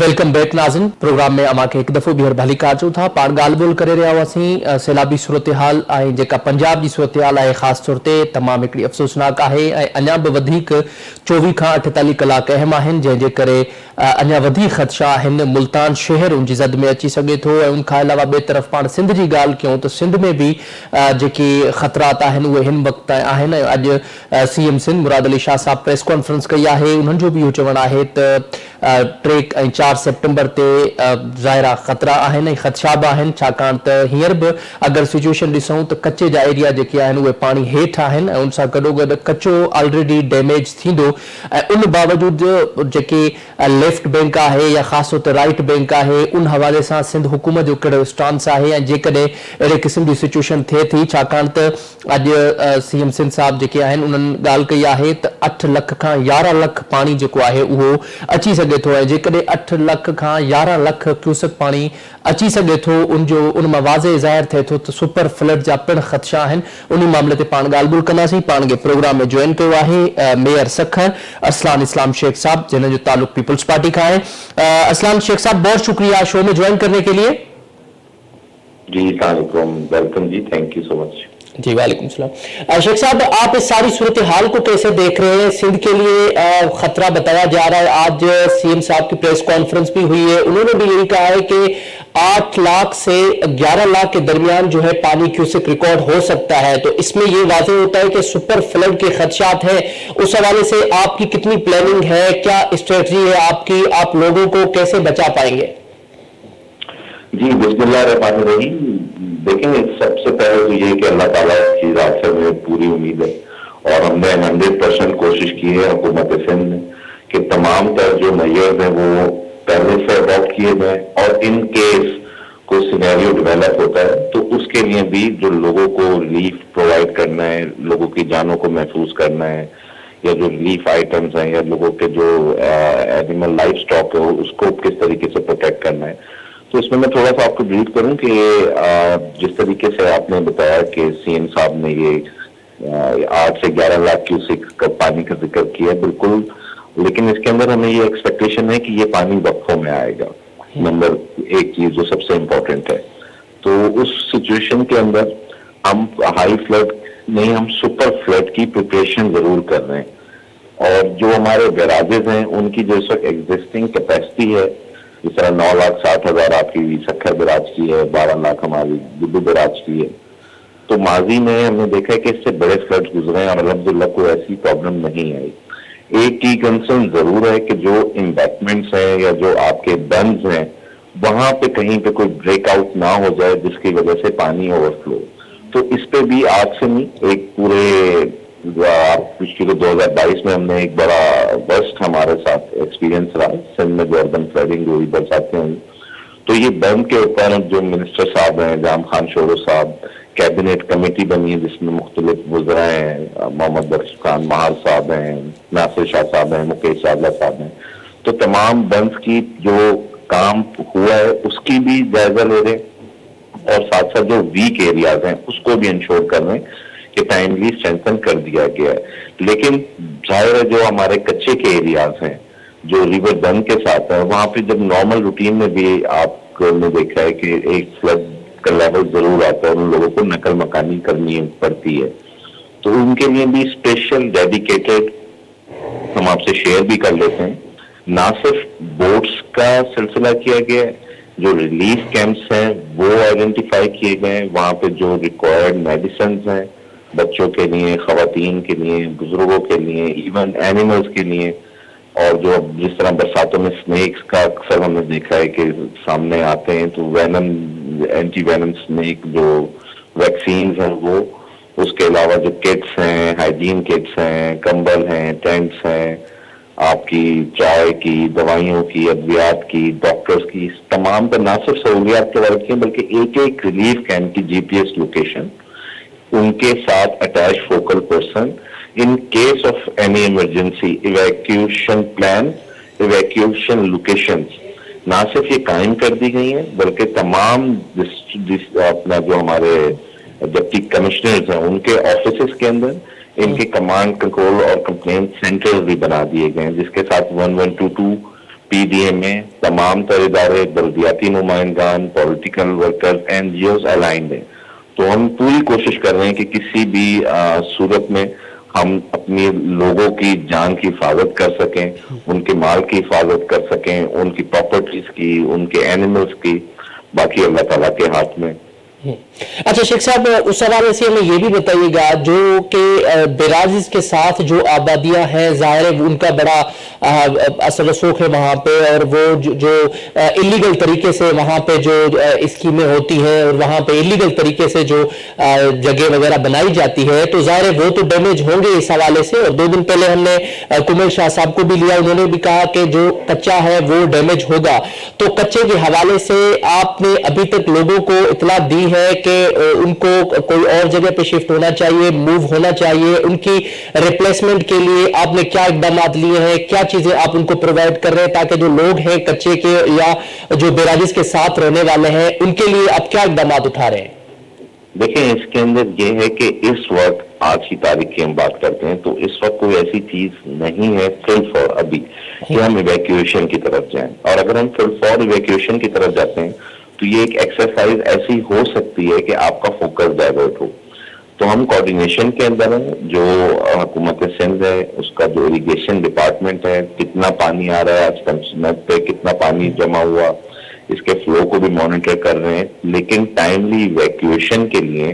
Welcome back नाज़िन। Programme में अमा के एक दफ़ो ॿीहर भली काचूं था। पाण ॻाल्हि ॿोल करे रहिया हुआसीं सैलाबी सूरत हाल ऐं जेका पंजाब जी सूरत हाल आहे ख़ासि तौर ते तमामु हिकिड़ी अफ़सोसनाक आहे ऐं अञा बि वधीक 24 खां 48 कलाक अहम आहिनि, जंहिंजे करे अञा वधीक ख़दशा आहिनि। मुल्तान शहर उन जी ज़द में अची सघे थो ऐं उन खां अलावा ॿिए तरफ़ पाण सिंध जी ॻाल्हि कयूं त सिंध में बि जेके ख़तरात आहिनि उहे हिन वक़्तु आहिनि। अॼु CM सिंध मुराद अली शाह साहब प्रेस कॉन्फ्रेंस कई आहे। उन्हनि जो बि इहो चवणु आहे त 3 ऐं 4 सेप्टेंबर ते ज़ाहिरा ख़तरा आहिनि ऐं ख़दशा बि आहिनि, छाकाणि त हींअर बि अगरि सिचुएशन ॾिसूं त कचे जा एरिया जेके आहिनि उहे पाणी हेठि आहिनि ऐं उन सां गॾोगॾु कचो ऑलरेडी डैमेज थींदो ऐं उन बावजूदि जेके लेफ्ट बैंक आहे या ख़ासि तौर ते राइट बैंक आहे उन हवाले सां सिंध हुकूमत जो कहिड़ो स्टांस आहे ऐं जेकॾहिं अहिड़े क़िस्म जी सिचुएशन थिए थी, छाकाणि त अॼु CM सिंध साहब जेके आहिनि उन्हनि ॻाल्हि कई आहे त 8 लख खां 11 लख पाणी जेको आहे उहो अची सघे थो ऐं जेकॾहिं 8 लख खां 11 लख क्यूसेक पाणी अची सघे थो उन मां वाज़े ज़ाहिर थिए थो त सुपर फ्लड जा पिण ख़दशा आहिनि। उन मामले ते पाण ॻाल्हि ॿोल कंदासीं। पाण खे प्रोग्राम में जॉइन कयो आहे मेयर सखर अरसलान इस्लाम शेख साहब, जिन जो ताल्लुक पीपल्स पार्टी का है। अरसलान शेख साहब, बहुत शुक्रिया शो में ज्वाइन करने के लिए। जी वेलकम जी, थैंक यू सो मच। जी वालेकुम सलाम। शेख साहब, आप इस सारी सूरत हाल को कैसे देख रहे हैं? सिंध के लिए खतरा बताया जा रहा है। आज CM साहब की प्रेस कॉन्फ्रेंस भी हुई है, उन्होंने भी यही कहा है कि 8 लाख से 11 लाख के दरमियान जो है पानी क्यूसेक रिकॉर्ड हो सकता है। तो इसमें ये वाज़ेह होता है कि सुपर फ्लड के खदशात हैं। उस हवाले से आपकी कितनी प्लानिंग है, क्या स्ट्रेटजी है आपकी, आप लोगों को कैसे बचा पाएंगे? जी बिस्मिल्लाहिर्रहमानिर्रहीम। देखें, सबसे पहले तो ये कि अल्लाह ताला की ज़ात से हमें पूरी उम्मीद है और हमने 100% कोशिश की है हुकूमत सिंध ने कि तमाम तर जो मेजर्स हैं वो पहले से अडॉप्ट किए जाए और इन केस कोई सिनेरियो डेवलप होता है तो उसके लिए भी जो लोगों को रिलीफ प्रोवाइड करना है, लोगों की जानों को महफूज करना है, या जो रिलीफ आइटम्स हैं या लोगों के जो एनिमल लाइफ स्टॉक है उसको किस तरीके से प्रोटेक्ट करना है। तो इसमें मैं थोड़ा सा आपको ब्रीफ करूं कि जिस तरीके से आपने बताया कि CM साहब ने ये 8 से 11 लाख क्यूसेक का पानी का जिक्र किया, बिल्कुल, लेकिन इसके अंदर हमें ये एक्सपेक्टेशन है कि ये पानी वक्फों में आएगा। नंबर एक चीज जो सबसे इम्पोर्टेंट है, तो उस सिचुएशन के अंदर हम हाई फ्लड नहीं, हम सुपर फ्लड की प्रिपरेशन जरूर कर रहे हैं। और जो हमारे बैराजेस हैं उनकी जो इस वक्त एग्जिस्टिंग कैपेसिटी है, जिस तरह 9,60,000 आपकी सखर बैराज की है, 12 लाख हमारी बुद्धू बैराज की है। तो माजी में हमने देखा है कि इससे बड़े फ्लड्स गुजरे और अल्हम्दुलिल्लाह कोई ऐसी प्रॉब्लम नहीं आई। एक की कंसर्न जरूर है कि जो इम्बैकमेंट्स हैं या जो आपके बंड्स हैं वहां पे कहीं पे कोई ब्रेकआउट ना हो जाए जिसकी वजह से पानी ओवरफ्लो। तो इस पे भी आज से नहीं, एक पूरे पिछले 2022 में हमने एक बड़ा बस्ट हमारे साथ एक्सपीरियंस रहा सिंध में, जो अर्बन फ्लडिंग हुई, बरसातें हुई। तो ये बंद के ऊपर जो मिनिस्टर साहब हैं, जाम खान शोरो साहब, कैबिनेट कमेटी बनी है जिसमें मुख्तलिफ वज़रा हैं, मोहम्मद बख्श खान महार साहब हैं, नासिर शाह साहब हैं, मुकेश चावला साहब हैं। तो तमाम बंद की जो काम हुआ है उसकी भी जायजा ले रहे और साथ साथ जो वीक एरियाज हैं उसको भी इंश्योर कर रहे हैं कि टाइमली स्ट्रेंथन कर दिया गया है। लेकिन जाहिर है जो हमारे कच्चे के एरियाज हैं जो रिवर बंद के साथ है, वहां पे जब नॉर्मल रूटीन में भी आपने देखा है कि एक फ्लड का लेवल जरूर आता है और उन लोगों को नकल मकानी करनी पड़ती है। तो उनके लिए भी स्पेशल डेडिकेटेड हम आपसे शेयर भी कर लेते हैं। ना सिर्फ बोट्स का सिलसिला किया गया है, जो रिलीफ कैंप्स हैं वो आइडेंटिफाई किए गए, वहां पे जो रिक्वायर्ड मेडिसिन हैं बच्चों के लिए, खवातीन के लिए, बुजुर्गों के लिए, इवन एनिमल्स के लिए। और जो जिस तरह बरसातों में स्नेक्स का अक्सर हमने देखा है कि सामने आते हैं, तो वेनम, एंटी वेनम स्नेक जो वैक्सीन हैं वो, उसके अलावा जो किट्स हैं, हाइजीन किट्स हैं, कंबल हैं, टेंट्स हैं, आपकी चाय की, दवाइयों की, अद्वियात की, डॉक्टर्स की, तमाम पर ना सिर्फ सहूलियात के वर्क की बल्कि एक एक रिलीफ कैंप की GPS लोकेशन, उनके साथ attach focal person, in case of any emergency evacuation plan, evacuation locations ना सिर्फ ये कायम कर दी गई हैं बल्कि तमाम अपना जो हमारे डिप्टी कमिश्नर्स हैं उनके ऑफिसेस के अंदर इनके कमांड कंट्रोल और कंप्लेंट सेंटर्स भी बना दिए गए हैं, जिसके साथ 1122 PDA में तमाम तर इदारे, बल्दियाती नुमाइंदान, पॉलिटिकल वर्कर्स, NGOs अलाइंड हैं। तो हम पूरी कोशिश कर रहे हैं कि किसी भी सूरत में हम अपनी लोगों की जान की हिफाजत कर सकें, उनके माल की हिफाजत कर सकें, उनकी प्रॉपर्टीज की, उनके एनिमल्स की, बाकी अल्लाह ताला के हाथ में। अच्छा शेख साहब, उस हवाले से हमें ये भी बताइएगा जो कि बेराजिज के साथ जो आबादियां हैं, जाहिर है उनका बड़ा असर रसूख है वहां पे, और वो जो इलीगल तरीके से वहां पे जो स्कीमें होती हैं और वहां पे इलीगल तरीके से जो जगह वगैरह बनाई जाती है, तो जाहिर है वो तो डैमेज होंगे इस हवाले से। और 2 दिन पहले हमने कुमल शाह साहब को भी लिया, उन्होंने भी कहा कि जो कच्चा है वो डैमेज होगा। तो कच्चे के हवाले से आपने अभी तक लोगों को इतला दी है कि उनको कोई और जगह पे शिफ्ट होना चाहिए, मूव होना चाहिए, उनकी रिप्लेसमेंट के लिए आपने क्या इकदाम लिए हैं, क्या चीजें आप उनको प्रोवाइड कर रहे हैं ताकि जो लोग हैं कच्चे के या जो बेराजिज के साथ रहने वाले हैं उनके लिए आप क्या इकदाम उठा रहे हैं? देखिए, इसके अंदर ये है कि इस वक्त आज की तारीख की हम बात करते हैं तो इस वक्त कोई ऐसी चीज नहीं है फुल फॉर अभी कि हम इवैक्यूएशन की तरफ जाएं। और अगर हम फुल फॉर इवैक्यूएशन की तरफ जाते हैं तो ये एक एक्सरसाइज ऐसी हो सकती है कि आपका फोकस डाइवर्ट हो। तो हम कोऑर्डिनेशन के अंदर हैं, जो हुकूमत सिंध है उसका जो इरिगेशन डिपार्टमेंट है, कितना पानी आ रहा है आज कंसनत पे, कितना पानी जमा हुआ, इसके फ्लो को भी मॉनिटर कर रहे हैं। लेकिन टाइमली इवैक्यूएशन के लिए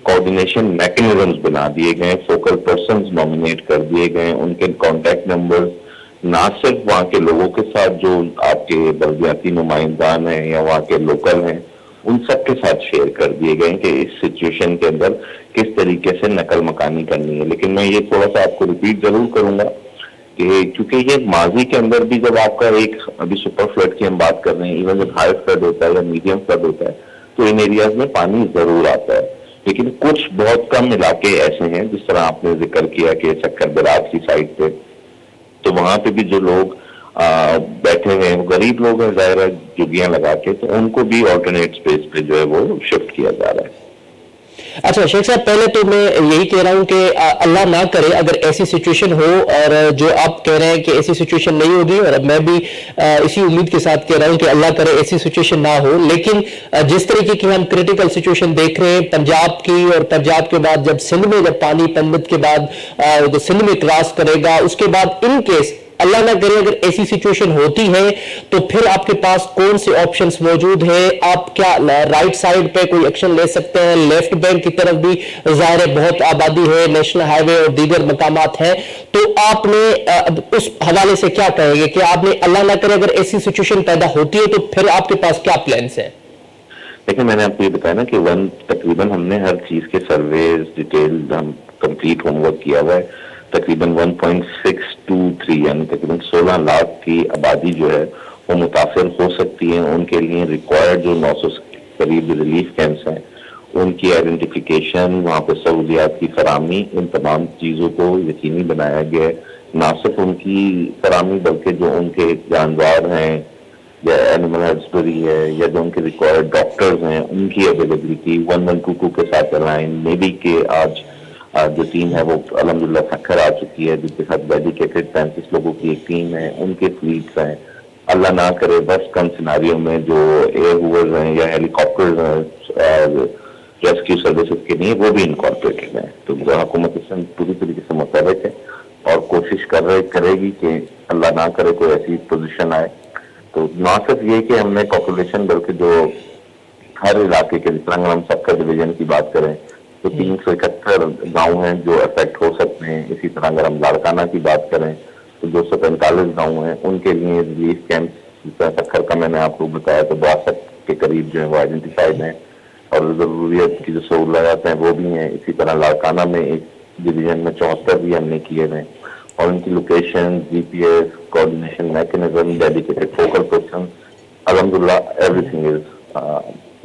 कोऑर्डिनेशन मैकेनिज्म्स बना दिए गए, फोकल पर्संस नॉमिनेट कर दिए गए, उनके कॉन्टैक्ट नंबर्स ना सिर्फ वहाँ के लोगों के साथ जो आपके बल्दियाती नुमाइंदान हैं या वहाँ के लोकल हैं, उन सब के साथ शेयर कर दिए गए कि इस सिचुएशन के अंदर किस तरीके से नकल मकानी करनी है। लेकिन मैं ये थोड़ा सा आपको रिपीट जरूर करूंगा कि क्योंकि ये माजी के अंदर भी जब आपका एक अभी सुपर फ्लड की हम बात कर रहे हैं, इवन जब हाई फ्लड होता है या मीडियम फ्लड होता है तो इन एरियाज में पानी जरूर आता है। लेकिन कुछ बहुत कम इलाके ऐसे हैं, जिस तरह आपने जिक्र किया कि शक्कर बराज की साइड पे, तो वहां पे भी जो लोग बैठे हुए हैं गरीब लोग हैं, जाहिर है झुग्गियां लगा के, तो उनको भी ऑल्टरनेट स्पेस पे जो है वो शिफ्ट किया जा रहा है। अच्छा शेख साहब, पहले तो मैं यही कह रहा हूं कि अल्लाह ना करे अगर ऐसी सिचुएशन हो, और जो आप कह रहे हैं कि ऐसी सिचुएशन नहीं होगी, और मैं भी इसी उम्मीद के साथ कह रहा हूं कि अल्लाह करे ऐसी सिचुएशन ना हो। लेकिन जिस तरीके की हम क्रिटिकल सिचुएशन देख रहे हैं पंजाब की, और पंजाब के बाद जब सिंध में जब पानी पंडित के बाद जो सिंध में क्रॉस करेगा, उसके बाद इन केस अल्लाह ना करे अगर ऐसी सिचुएशन होती है तो फिर आपके पास कौन से ऑप्शंस मौजूद है? आप क्या राइट साइड पे कोई एक्शन ले सकते हैं? लेफ्ट बैंक की तरफ भी जाहिर है बहुत आबादी है, नेशनल हाईवे और दीगर मकामात हैं, तो आपने उस हवाले से क्या कहेंगे कि आपने अल्लाह ना करे अगर ऐसी सिचुएशन पैदा होती है तो फिर आपके पास क्या प्लान्स हैं? देखिए, मैंने आपको ये बताया ना कि तकरीबन हमने हर चीज के सर्वेज डिटेल हम कंप्लीट होमवर्क किया हुआ है। तकरीबन 1.623 यानी तकरीबन 16 लाख की आबादी जो है वो मुतासर हो सकती है। उनके लिए रिक्वायर्ड जो 900 करीब रिलीफ कैंप्स हैं उनकी आइडेंटिफिकेशन, वहाँ पे सहूलियात की फरामी, इन तमाम चीज़ों को यकीनी बनाया गया है। ना सिर्फ उनकी फरामी बल्कि जो उनके जानवर हैं या एनिमल हस्बेंड्री है या जो उनके रिक्वायर्ड डॉक्टर्स हैं उनकी अवेलेबिलिटी 1122 के साथ अलाइन। नेवी के आज जो टीम है वो अल्हम्दुलिल्लाह सक्खर आ चुकी है, जिसके साथ डेडिकेटेड 35 लोगों की एक टीम है, उनके फ्लीट्स हैं। अल्लाह ना करे बस कम सिनारियों में जो एयर हूवर्स हैं या हेलीकॉप्टर्स हैं रेस्क्यू सर्विसेज के लिए वो भी इनकॉर्पोरेटेड हैं। तो हुकूमत पूरी तरीके से मुतहरिक है और कोशिश करेगी कि अल्लाह ना करे कोई ऐसी पोजीशन आए। तो ना सिर्फ ये कि हमने पॉपुलेशन बल्कि जो हर इलाके के, जिस तरह हम सबका डिवीजन की बात करें तो 371 गांव हैं जो अफेक्ट हो सकते हैं। इसी तरह अगर हम लाड़काना की बात करें तो 245 गांव हैं, उनके लिए रिलीफ कैंप, जिस तरह सक्खर का मैंने आपको बताया तो 62 के करीब जो है वो आइडेंटिफाइड हैं और जरूरियत की जो सहूलियात हैं वो भी हैं। इसी तरह लाड़काना में एक डिवीजन में 74 भी हमने किए हैं और उनकी location, GPS, coordination mechanism, dedicated focal person, अल्हम्दुलिल्लाह everything is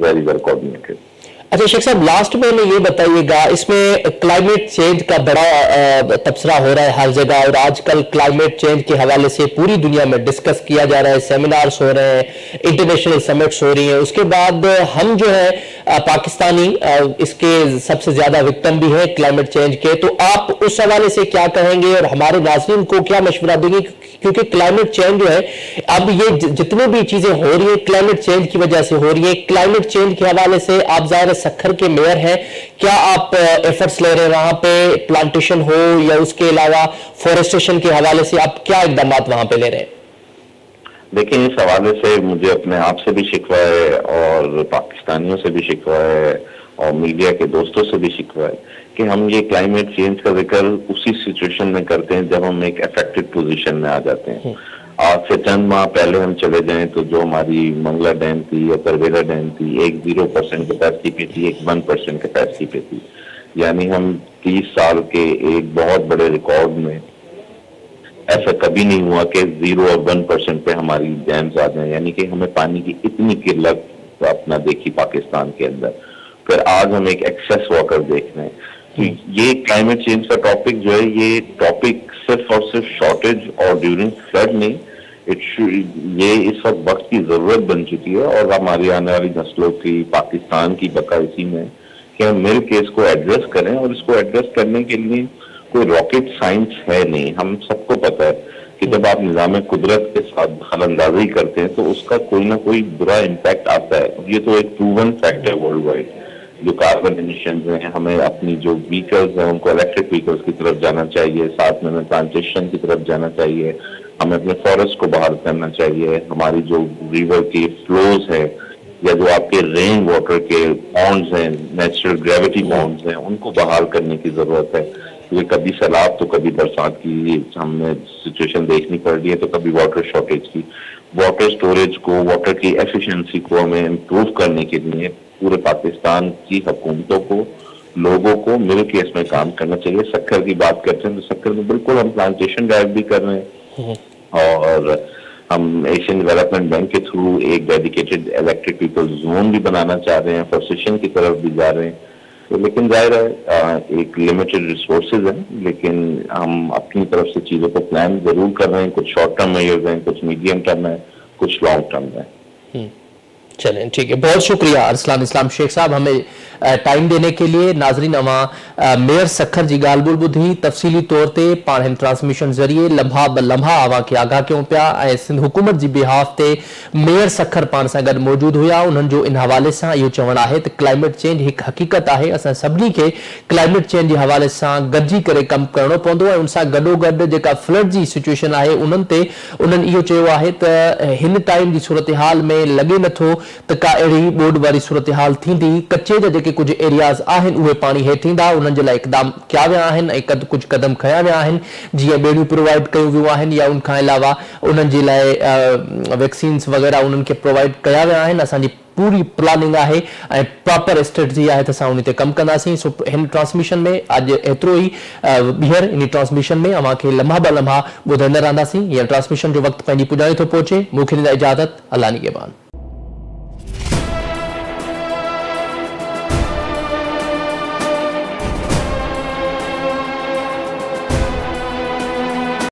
very well coordinated. अच्छा शेख साहब, लास्ट में हमें ये बताइएगा, इसमें क्लाइमेट चेंज का बड़ा तबसरा हो रहा है हर जगह, और आजकल क्लाइमेट चेंज के हवाले से पूरी दुनिया में डिस्कस किया जा रहा है, सेमिनार्स हो रहे हैं, इंटरनेशनल समिट्स हो रही हैं। उसके बाद हम जो है पाकिस्तानी इसके सबसे ज्यादा विक्टिम भी है क्लाइमेट चेंज के, तो आप उस हवाले से क्या कहेंगे और हमारे नाज़रीन को क्या मशवरा देंगे کیونکہ کلائمیٹ چینج جو ہے اب یہ جتنے بھی چیزیں ہو رہی ہیں کلائمیٹ چینج کی وجہ سے ہو رہی ہیں. کلائمیٹ چینج کے حوالے سے آپ ظاہر سکھر کے میئر ہیں, کیا آپ ایفرٹس لے رہے ہیں وہاں پہ پلانٹیشن ہو یا اس کے علاوہ فورسٹیشن کے حوالے سے آپ کیا اقدامات وہاں پہ لے رہے ہیں؟ دیکھیں اس حوالے سے مجھے اپنے آپ سے بھی شکوہ ہے اور پاکستانیوں سے بھی شکوہ ہے اور میڈیا کے دوستوں سے بھی شکوہ ہے کہ ہم یہ کلائمیٹ چینج کا ذکر اسی سچویشن میں کرتے ہیں جب ہم ایک افیکٹڈ پوزیشن میں آ جاتے ہیں. آج سے چند ماہ پہلے ہم چلے جائیں تو جو ہماری منگلا ڈیم تھی یا پرویرا ڈیم تھی ایک 0% کیپیسٹی پہ تھی, ایک 1% کیپیسٹی پہ تھی. یعنی ہم 30 سال کے ایک بہت بڑے ریکارڈ میں ایسا کبھی نہیں ہوا کہ 0 اور 1% پہ ہماری ڈیمز آ جائیں. یعنی کہ ہمیں پانی کی اتنی قلت اپنا دیکھی پاکستان کے اندر. پھر آج ہم ایک ایکسیس واٹر دیکھ رہے ہیں. تو یہ کلائمیٹ چینج کا ٹاپک جو ہے یہ ٹاپک صرف اور صرف شارٹیج اور ڈیورنگ فلڈ نہیں, یہ اس وقت کی ضرورت بن چکی ہے اور ہماری آنے والی نسلوں کی پاکستان کی بقا اسی میں کہ ہم مل کے اس کو ایڈریس کریں. اور اس کو ایڈریس کرنے کے لیے کوئی راکٹ سائنس ہے نہیں. ہم سب کو پتہ ہے کہ جب آپ نظام قدرت کے ساتھ دخل اندازی کرتے ہیں تو اس کا کوئی نہ کوئی برا امپیکٹ آتا ہے. یہ تو ایک پروون فیکٹ ہے ورلڈ وائڈ. جو کاربن ایمیشنز ہیں ہمیں اپنی جو ویکلز ہیں ان کو الیکٹرک ویکلز کی طرف جانا چاہیے, ساتھ میں پلانٹیشن کی طرف جانا چاہیے, ہمیں اپنے فارسٹ کو بحال کرنا چاہیے, ہماری جو ریور کی فلوز ہے یا جو آپ کے رین واٹر کے پونڈز ہیں, نیچرل گریویٹی پونڈز ہیں, ان کو بحال کرنے کی ضرورت ہے. کیونکہ کبھی سیلاب تو کبھی برسات کی ہمیں سچویشن دیکھنی پڑ رہی ہے, تو کبھی واٹر شارٹیج کی. واٹر سٹوریج کو, واٹر کی ایفیشنسی کو ہمیں امپروو کرنے کے لیے پورے پاکستان کی حکومتوں کو, لوگوں کو مل کے اس میں کام کرنا چاہیے. سکھر کی بات کرتے ہیں تو سکھر میں بالکل ہم پلانٹیشن ڈرائیو بھی کر رہے ہیں اور ہم ایشین ڈیولپمنٹ بینک کے تھرو ایک ڈیڈیکیٹڈ الیکٹرک ویکل زون بھی بنانا چاہ رہے ہیں, فورسٹیشن کی طرف بھی جا رہے ہیں. لیکن ظاہر ہے ایک لمیٹڈ ریسورسز ہیں, لیکن ہم اپنی طرف سے چیزوں کو پلان ضرور کر رہے ہیں. کچھ شارٹ ٹرم میئرز ہیں, کچھ میڈیم ٹرم ہیں, کچھ لانگ ٹرم ہیں. چلیں ٹھیک ہے, بہت شکریہ ارسلان اسلام شیخ صاحب ہمیں ٹائم دینے کے لیے. ناظرین اواں میئر سکھر جی گال بول بدھی تفصیلی طور تے پان ہم ٹرانسمیشن ذریعے لمحہ بلمحہ آواں کے آگاہ کیوں پیا اے سندھ حکومت جی بیہاف تے میئر سکھر پان سا گڈ موجود ہویا. انہن جو ان حوالے سے یہ چون ہے تو کلائمیٹ چینج ایک حقیقت ہے. اساں سبنی کے کلائمیٹ چینج کے حوالے سے گڈجی کرے کم کرنو پوندو ہے. ان سا گڈو گڈ جکا فلڈ جی سچویشن ہے انہن تے انہن یہ چیو ہے تو ہن ٹائم جی صورتحال میں لگے نتھو تو کا اڑی بورڈ والی صورتحال تھیندی. کچے جا جے کچھ ایریاز آہن اوے پانی ہے تھیندا, انہن جے لائے اقدام کیا ویا آہن, کچھ قدم کھیا ویا آہن جی بیڑیوں پرووائڈ کیوں ویو آہن یا ان کا علاوہ انہن جے لائے ویکسینز وغیرہ انہن کے پرووائڈ کیا ویا آہن. اساں جی پوری پلاننگ ہے پراپر اسٹریٹجی ہے تو اساں ان تے کم کنदासीं. سو ہن ٹرانسمیشن میں اج ایترو ہی بہر ان ٹرانسمیشن میں اواں کے لمحہ بہ لمحہ ٻڌندے رہنداسیں. یہ ٹرانسمیشن جو وقت پنجی پجانے تو پہنچے. موکھے اجازت, اللہ نگہبان.